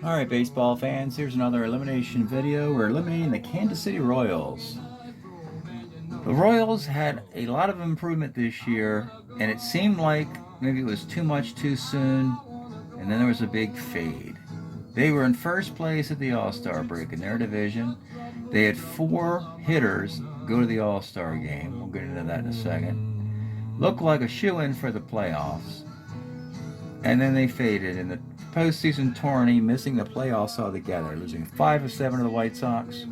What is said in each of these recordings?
Alright, baseball fans, here's another elimination video. We're eliminating the Kansas City Royals. The Royals had a lot of improvement this year, and it seemed like maybe it was too much too soon, and then there was a big fade. They were in first place at the All-Star break in their division. They had 4 hitters go to the All-Star game. We'll get into that in a second. Looked like a shoo-in for the playoffs. And then they faded in the postseason tourney, missing the playoffs altogether, losing 5 of 7 to the White Sox,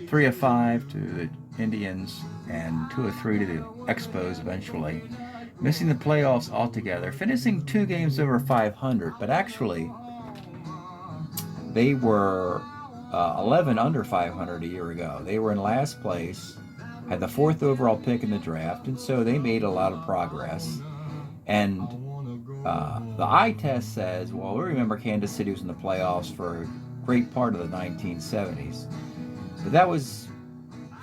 3 of 5 to the Indians, and 2 of 3 to the Expos eventually. Missing the playoffs altogether, finishing 2 games over 500, but actually they were 11 under 500 a year ago. They were in last place, had the 4th overall pick in the draft, and so they made a lot of progress. And the eye test says, well, we remember Kansas City was in the playoffs for a great part of the 1970s. But that was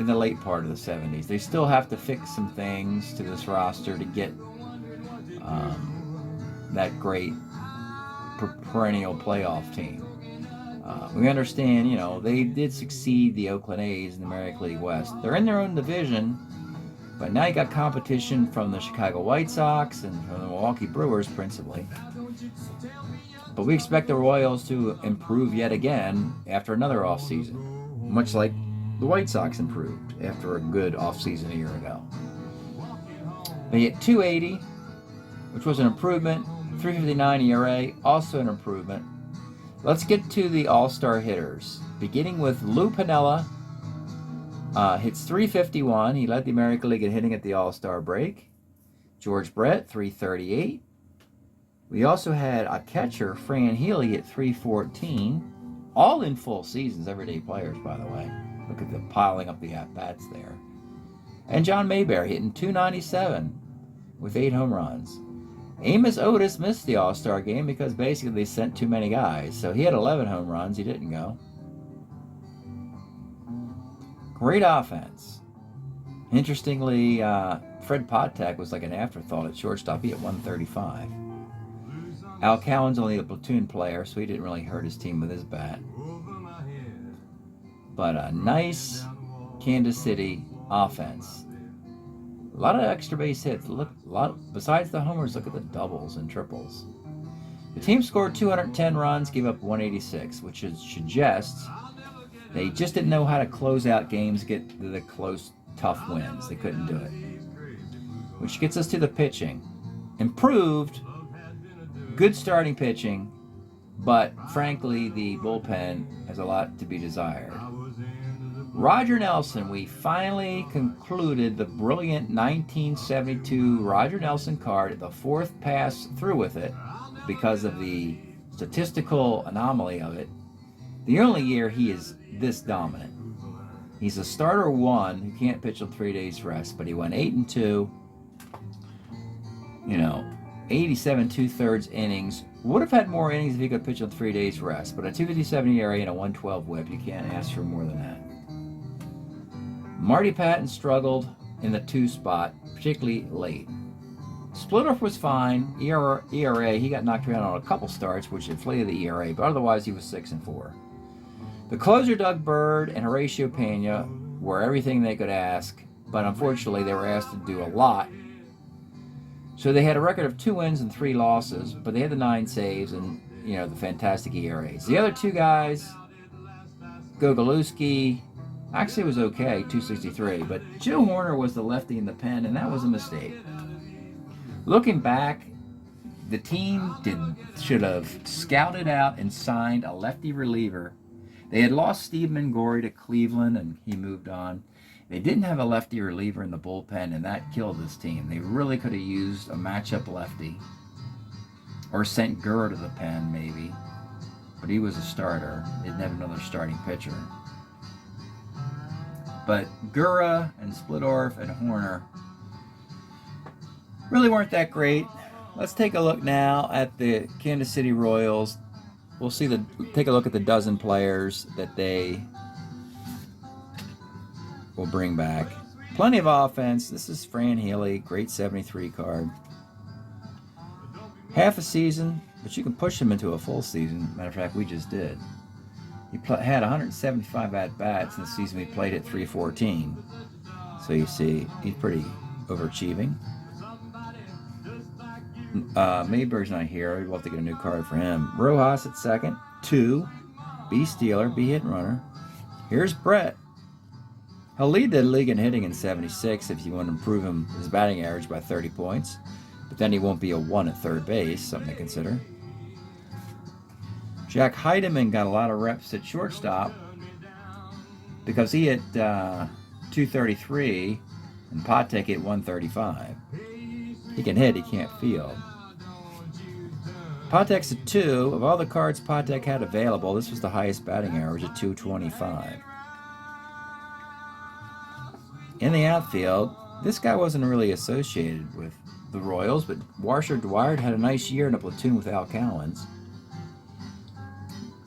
in the late part of the 70s. They still have to fix some things to this roster to get that great perennial playoff team. We understand, you know, they did succeed the Oakland A's in the American League West. They're in their own division, but now you got competition from the Chicago White Sox and from the Milwaukee Brewers principally. But we expect the Royals to improve yet again after another offseason, much like the White Sox improved after a good offseason a year ago. They hit .280, which was an improvement. .359 ERA, also an improvement. Let's get to the All-Star hitters, beginning with Lou Piniella. Hits .351. He led the American League in hitting at the All-Star break. George Brett, .338. We also had a catcher, Fran Healy, at .314. All in full seasons, everyday players, by the way. Look at them piling up the at-bats there. And John Mayberry hitting .297 with 8 home runs. Amos Otis missed the All-Star game because basically they sent too many guys. So he had 11 home runs. He didn't go. Great offense. Interestingly, Fred Patek was like an afterthought at shortstop. He hit .135. Al Cowan's only a platoon player, so he didn't really hurt his team with his bat. But a nice Kansas City offense. A lot of extra base hits. Besides the homers, look at the doubles and triples. The team scored 210 runs, gave up 186, which suggests they just didn't know how to close out games, get to the close, tough wins. They couldn't do it. Which gets us to the pitching. Improved, good starting pitching, but frankly, the bullpen has a lot to be desired. Roger Nelson, we finally concluded the brilliant 1972 Roger Nelson card at the 4th pass through with it because of the statistical anomaly of it. The only year he is this dominant. He's a starter 1 who can't pitch on 3 days rest, but he went 8-2. 87 2/3 innings. Would have had more innings if he could pitch on 3 days rest, but a .257 ERA and a .112 WHIP, you can't ask for more than that. Marty Patton struggled in the 2 spot, particularly late. Splitoff was fine. ERA, he got knocked around on a couple starts, which inflated the ERA, but otherwise he was 6-4. The closer, Doug Bird and Horatio Pena, were everything they could ask, but unfortunately they were asked to do a lot. So they had a record of 2 wins and 3 losses, but they had the 9 saves and, the fantastic ERAs. The other 2 guys, Gogolewski, actually was okay, .263, but Joe Horner was the lefty in the pen, and that was a mistake. Looking back, the team should have scouted out and signed a lefty reliever. They had lost Steve Mangori to Cleveland, and he moved on. They didn't have a lefty reliever in the bullpen, and that killed this team. They really could have used a matchup lefty, or sent Gurr to the pen, maybe. But he was a starter. They didn't have another starting pitcher. But Gurra and Splittorff and Horner really weren't that great. Let's take a look now at the Kansas City Royals. We'll take a look at the dozen players that they will bring back. Plenty of offense. This is Fran Healy, great 73 card. Half a season, but you can push him into a full season. Matter of fact, we just did. He had 175 at-bats in the season we played at 314. So you see, he's pretty overachieving. Mayberry's not here. We'd love to get a new card for him. Rojas at second. 2. B stealer, B hit and runner. Here's Brett. He'll lead the league in hitting in 76 if you want to improve his batting average by 30 points. But then he won't be a 1 at third base, something to consider. Jack Heidemann got a lot of reps at shortstop because he hit 233 and Patek hit 135. He can hit, he can't field. Patek's at 2. Of all the cards Patek had available, this was the highest batting average at 225. In the outfield, this guy wasn't really associated with the Royals, but Washer Dwyer had a nice year in a platoon with Al Cowens.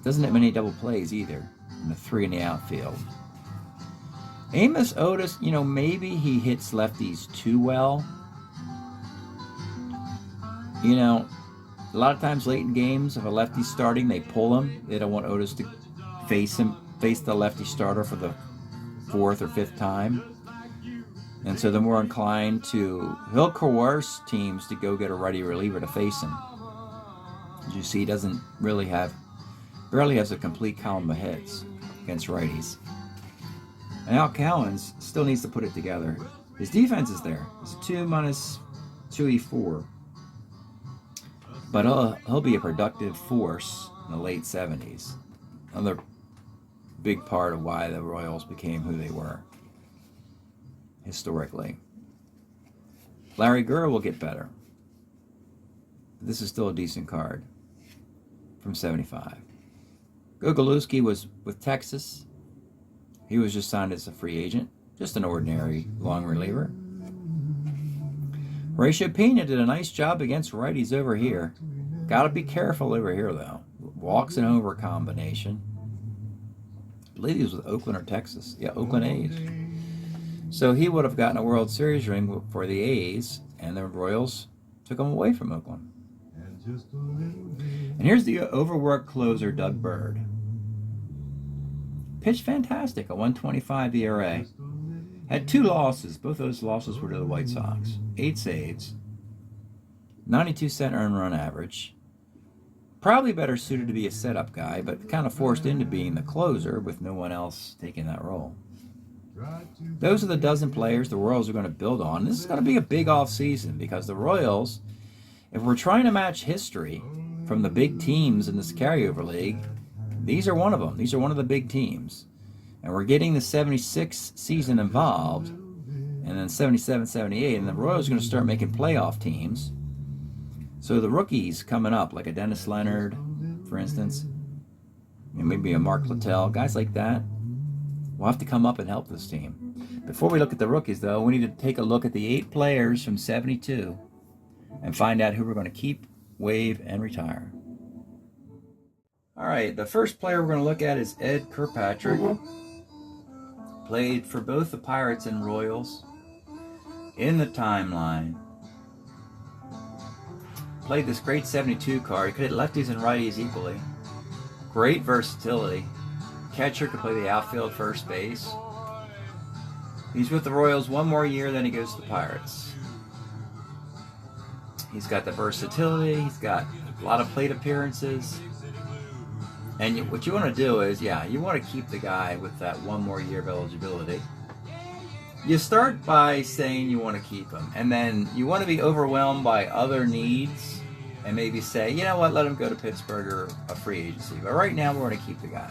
Doesn't hit many double plays either, and a 3 in the outfield. Amos Otis, maybe he hits lefties too well. A lot of times late in games, if a lefty's starting, they pull him. They don't want Otis to face the lefty starter for the 4th or 5th time. And so they're more inclined he'll coerce teams to go get a righty reliever to face him. As you see, he doesn't really barely has a complete column of hits against righties. And Al Cowens still needs to put it together. His defense is there. It's 2 minus 2E4. But he'll be a productive force in the late 70s. Another big part of why the Royals became who they were historically. Larry Gurr will get better. This is still a decent card from 75. Gogolewski was with Texas. He was just signed as a free agent. Just an ordinary long reliever. Horatio Pena did a nice job against righties over here. Got to be careful over here, though. Walks and over combination. I believe he was with Oakland or Texas. Yeah, Oakland A's. So he would have gotten a World Series ring for the A's, and the Royals took him away from Oakland. And here's the overworked closer, Doug Bird. Pitched fantastic, a 125 ERA. Had 2 losses. Both those losses were to the White Sox. 8 saves. 92-cent earned run average. Probably better suited to be a setup guy, but kind of forced into being the closer with no one else taking that role. Those are the dozen players the Royals are going to build on. This is going to be a big off-season because the Royals, if we're trying to match history from the big teams in this carryover league, these are one of them. These are one of the big teams. And we're getting the 76 season involved, and then 77, 78, and the Royals are going to start making playoff teams. So the rookies coming up, like a Dennis Leonard, for instance, and maybe a Mark Littell, guys like that, will have to come up and help this team. Before we look at the rookies, though, we need to take a look at the 8 players from 72 and find out who we're going to keep, waive, and retire. All right, the first player we're going to look at is Ed Kirkpatrick. Played for both the Pirates and Royals. In the timeline. Played this great 72 card. He could hit lefties and righties equally. Great versatility. Catcher, could play the outfield, first base. He's with the Royals 1 more year, then he goes to the Pirates. He's got the versatility. He's got a lot of plate appearances. And what you want to do is, you want to keep the guy with that 1 more year of eligibility. You start by saying you want to keep him, and then you want to be overwhelmed by other needs and maybe say, you know what, let him go to Pittsburgh or a free agency. But right now, we're going to keep the guy.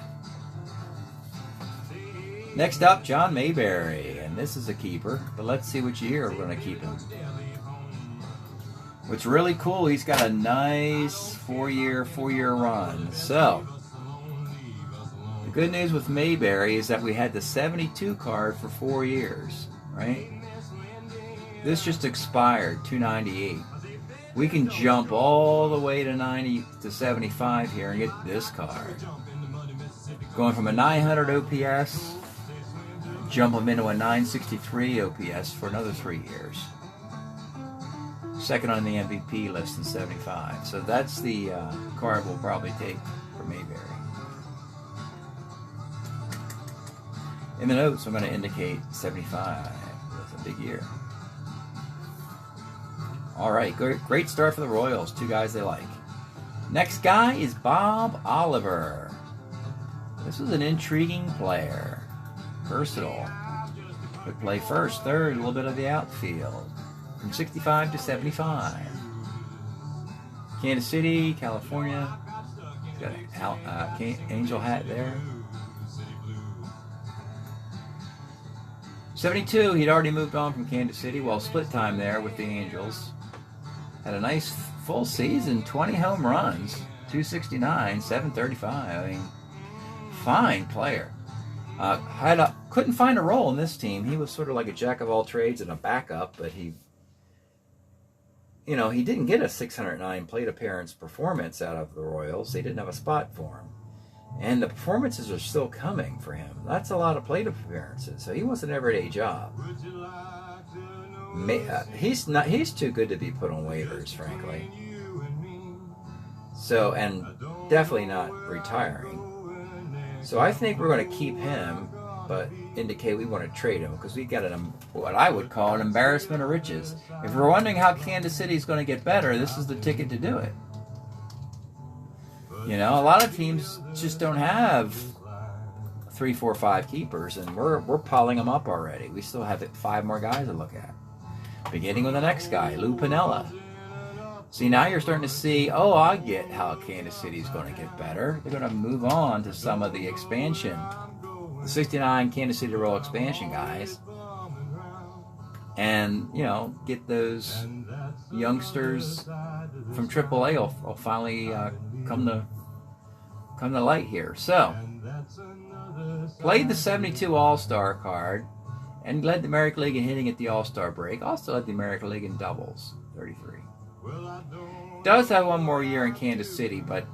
Next up, John Mayberry, and this is a keeper, but let's see which year we're going to keep him. What's really cool, he's got a nice four-year run. So, the good news with Mayberry is that we had the 72 card for 4 years, right? This just expired, 298. We can jump all the way to 90 to 75 here and get this card. Going from a 900 OPS, jump him into a 963 OPS for another 3 years. second on the MVP list in 75. So that's the card we'll probably take for Mayberry. In the notes, I'm going to indicate 75. That's a big year. All right, great start for the Royals. Two guys they like. Next guy is Bob Oliver. This was an intriguing player. Versatile. Could play first, third, a little bit of the outfield. From 65 to 75. Kansas City, California. He's got an angel hat there. 72, he'd already moved on from Kansas City. Well, split time there with the Angels. Had a nice full season, 20 home runs, 269, 735. I mean, fine player. Couldn't find a role in this team. He was sort of like a jack of all trades and a backup, but he didn't get a 609 plate appearance performance out of the Royals. They didn't have a spot for him. And the performances are still coming for him. That's a lot of plate appearances. So he wants an everyday job. He's too good to be put on waivers, frankly. So, and definitely not retiring. So I think we're going to keep him, but indicate we want to trade him because we got what I would call an embarrassment of riches. If we're wondering how Kansas City is going to get better, this is the ticket to do it. You know, a lot of teams just don't have 3, 4, 5 keepers, and we're piling them up already. We still have 5 more guys to look at. Beginning with the next guy, Lou Piniella. See, now you're starting to see, I get how Kansas City's going to get better. They're going to move on to some of the expansion, the 69 Kansas City Royal expansion guys, and, get those youngsters from AAA will finally come to light here. So, played the 72 All-Star card and led the American League in hitting at the All-Star break. Also led the American League in doubles, 33. Does have one more year in Kansas City, but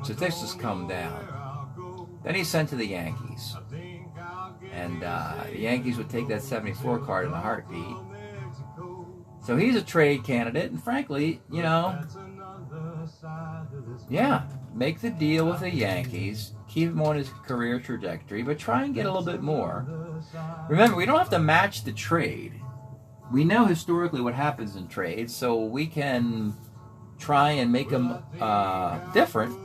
statistics come down. Then he's sent to the Yankees. And the Yankees would take that 74 card in a heartbeat. So he's a trade candidate, and frankly, make the deal with the Yankees, keep him on his career trajectory, but try and get a little bit more. Remember, we don't have to match the trade. We know historically what happens in trades, so we can try and make them different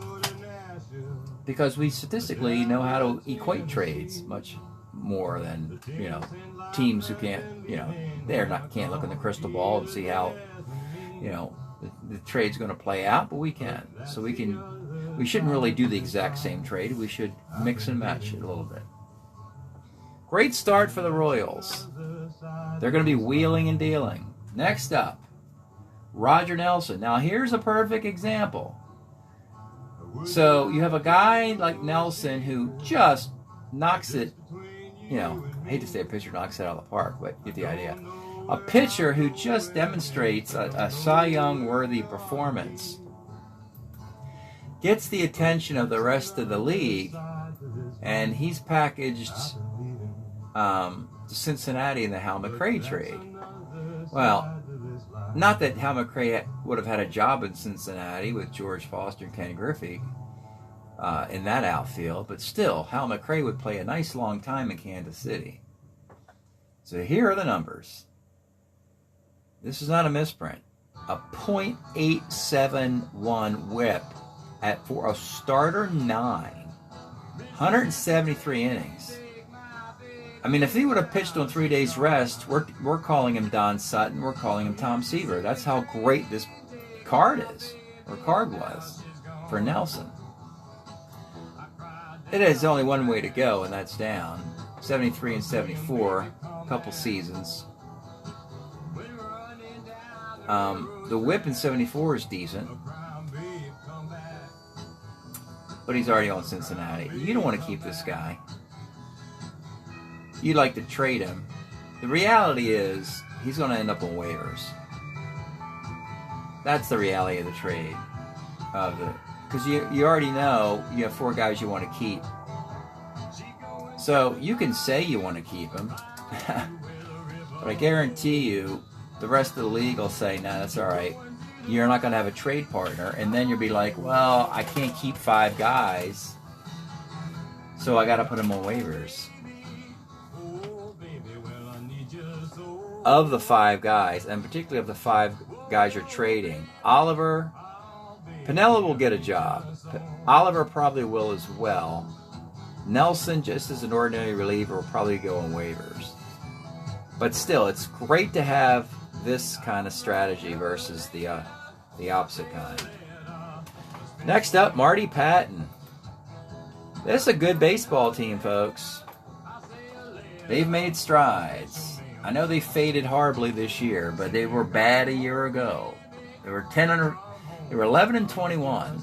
because we statistically know how to equate trades much more than teams who can't can't look in the crystal ball and see how the trade's going to play out, but we can. So we shouldn't really do the exact same trade. We should mix and match it a little bit. Great start for the Royals. They're going to be wheeling and dealing. Next up, Roger Nelson. Now here's a perfect example. So you have a guy like Nelson who just knocks it, I hate to say a pitcher knocks it out of the park, but you get the idea. A pitcher who just demonstrates a Cy Young worthy performance gets the attention of the rest of the league, and he's packaged to Cincinnati in the Hal McRae trade. Well, not that Hal McRae would have had a job in Cincinnati with George Foster and Ken Griffey in that outfield, but still, Hal McRae would play a nice long time in Kansas City. So here are the numbers. This is not a misprint. A .871 whip for a starter 9. 173 innings. I mean, if he would have pitched on 3 days rest, we're calling him Don Sutton, we're calling him Tom Seaver. That's how great this card was for Nelson. It is only one way to go, and that's down. 73 and 74, a couple seasons. The whip in 74 is decent, but he's already on Cincinnati. You don't want to keep this guy. You'd like to trade him. The reality is he's going to end up on waivers. That's the reality of the trade. Because you already know you have 4 guys you want to keep. So you can say you want to keep him, but I guarantee you the rest of the league will say, "No, that's all right. You're not going to have a trade partner," and then you'll be like, "Well, I can't keep 5 guys, so I got to put them on waivers." Of the 5 guys, and particularly of the 5 guys you're trading, Oliver, Piniella will get a job. Oliver probably will as well. Nelson, just as an ordinary reliever, will probably go on waivers. But still, it's great to have this kind of strategy versus the opposite kind. Next up, Marty Patton. This is a good baseball team, folks. They've made strides. I know they faded horribly this year, but they were bad a year ago. They were 11-21,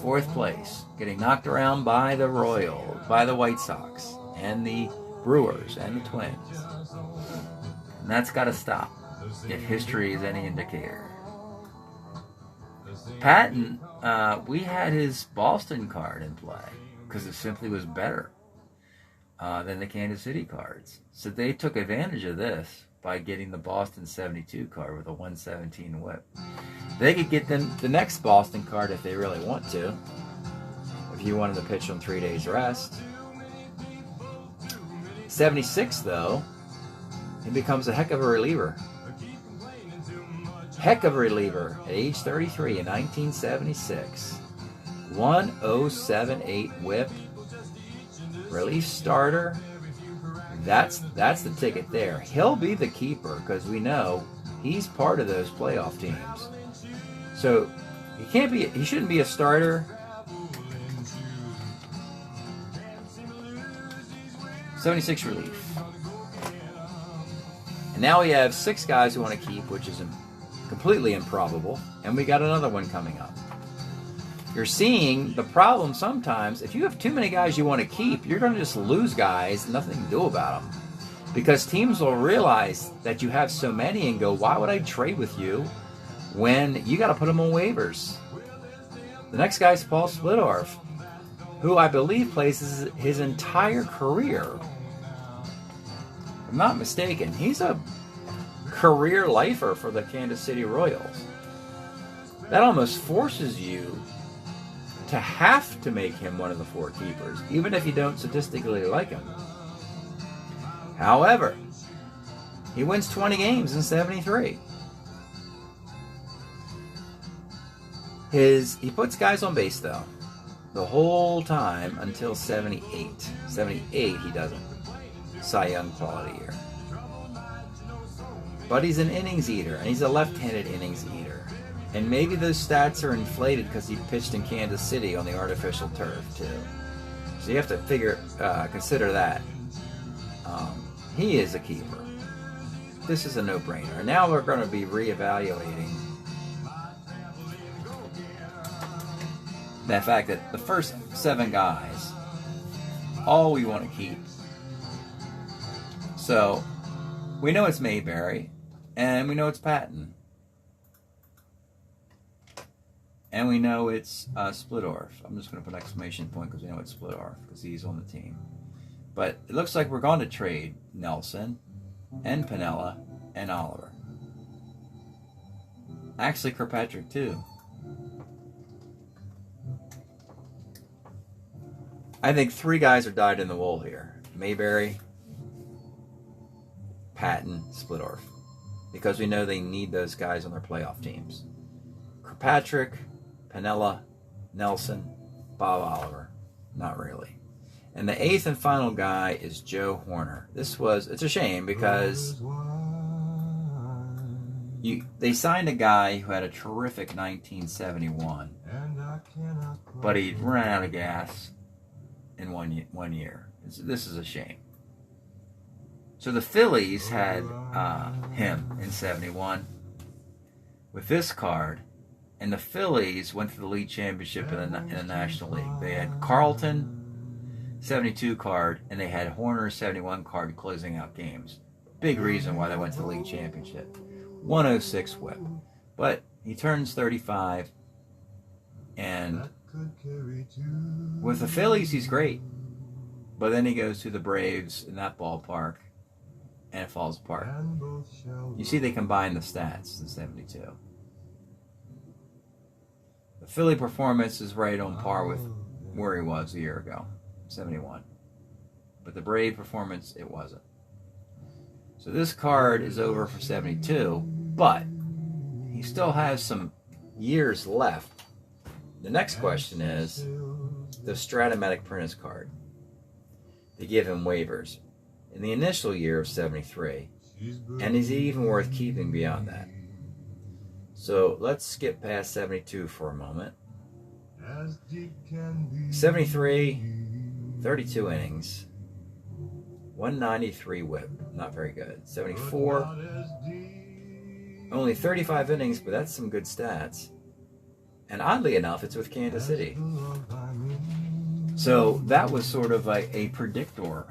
4th place, getting knocked around by the Royals, by the White Sox, and the Brewers, and the Twins. And that's got to stop, if history is any indicator. Patton, we had his Boston card in play because it simply was better than the Kansas City cards. So they took advantage of this by getting the Boston 72 card with a 117 whip. They could get them the next Boston card if they really want to, if you wanted to pitch on 3 days rest. 76, though, he becomes a heck of a reliever. Heck of a reliever at age 33 in 1976. 1078 whip. Relief starter. That's the ticket there. He'll be the keeper because we know he's part of those playoff teams. So he shouldn't be a starter. 76 relief. And now we have 6 guys who want to keep, which is completely improbable. And we got another one coming up. You're seeing the problem sometimes. If you have too many guys you want to keep, you're going to just lose guys, nothing to do about them. Because teams will realize that you have so many and go, why would I trade with you when you got to put them on waivers? The next guy is Paul Splittorff, who I believe plays his entire career. If I'm not mistaken, he's a career lifer for the Kansas City Royals. That almost forces you to have to make him one of the 4 keepers, even if you don't statistically like him. However, he wins 20 games in 73. He puts guys on base, though, the whole time until 78. 78, he doesn't. Cy Young quality year. But he's an innings eater, and he's a left-handed innings eater. And maybe those stats are inflated because he pitched in Kansas City on the artificial turf, too. So you have to consider that. He is a keeper. This is a no-brainer. And now we're going to be reevaluating the fact that the first 7 guys, all we want to keep. So we know it's Mayberry, and we know it's Patton. And we know it's Splittorff. I'm just going to put an exclamation point because we know it's Splittorff because he's on the team. But it looks like we're going to trade Nelson and Piniella and Oliver. Actually, Kirkpatrick too. I think 3 guys are dyed in the wool here. Mayberry, Patton, Splittorff. Because we know they need those guys on their playoff teams. Kirkpatrick, Piniella, Nelson, Bob Oliver. Not really. And the 8th and final guy is Joe Horner. It's a shame because they signed a guy who had a terrific 1971, but he ran out of gas in one year. This is a shame. So the Phillies had him in 71 with this card. And the Phillies went to the league championship in the National League. They had Carlton, 72 card, and they had Horner, 71 card, closing out games. Big reason why they went to the league championship. 106 whip. But he turns 35, and with the Phillies, he's great. But then he goes to the Braves in that ballpark, and it falls apart. You see they combine the stats in 72. The Philly performance is right on par with where he was a year ago, 71. But the Brave performance, it wasn't. So this card is over for 72, but he still has some years left. The next question is the Strat-O-Matic print his card. They give him waivers in the initial year of 73, and is he even worth keeping beyond that? So let's skip past 72 for a moment. 73, 32 innings, 193 whip, not very good. 74, only 35 innings, but that's some good stats. And oddly enough, it's with Kansas City. So that was sort of a predictor.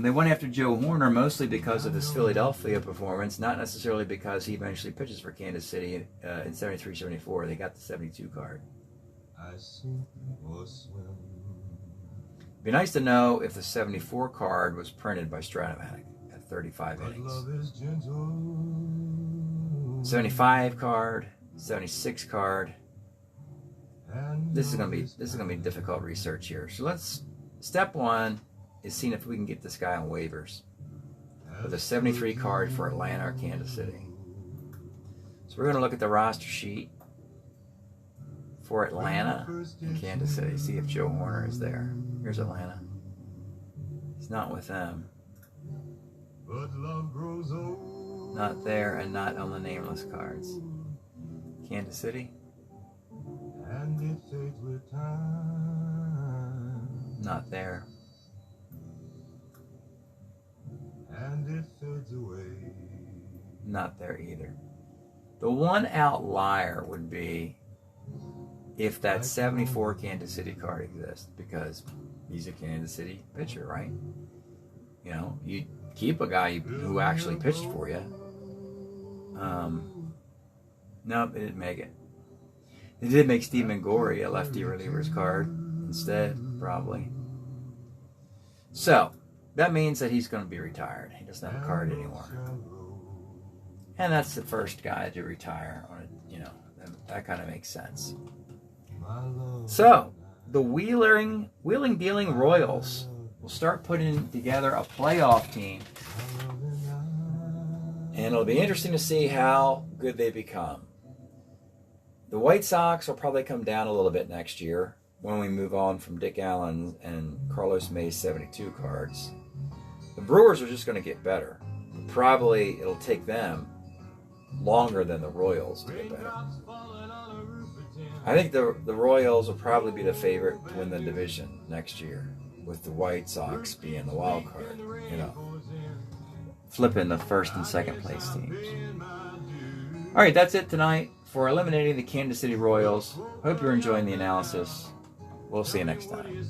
They went after Joe Horner mostly because of his Philadelphia performance, not necessarily because he eventually pitches for Kansas City in 73-74. They got the 72 card. It'd be nice to know if the 74 card was printed by Strat-O-Matic at 35 innings. 75 card, 76 card. This is gonna be difficult research here. So step one is seeing if we can get this guy on waivers with a 73 card for Atlanta or Kansas City. So we're gonna look at the roster sheet for Atlanta and Kansas City. See if Joe Horner is there. Here's Atlanta. He's not with them. Not there and not on the nameless cards. Kansas City. Not there. Not there either. The one outlier would be if that 74 Kansas City card exists, because he's a Kansas City pitcher, right? You know, you keep a guy who actually pitched for you. Nope, they didn't make it. They did make Steve Mangori a lefty reliever's card instead, probably. So that means that he's going to be retired. He doesn't have a card anymore, and that's the first guy to retire on it. You know, that kind of makes sense. So the Wheeling Dealing Royals will start putting together a playoff team, and it'll be interesting to see how good they become. The White Sox will probably come down a little bit next year when we move on from Dick Allen and Carlos May's 72 cards. The Brewers are just going to get better. Probably it'll take them longer than the Royals to get better. I think the Royals will probably be the favorite to win the division next year, with the White Sox being the wild card, you know, flipping the first and second place teams. All right, that's it tonight for eliminating the Kansas City Royals. Hope you're enjoying the analysis. We'll see you next time.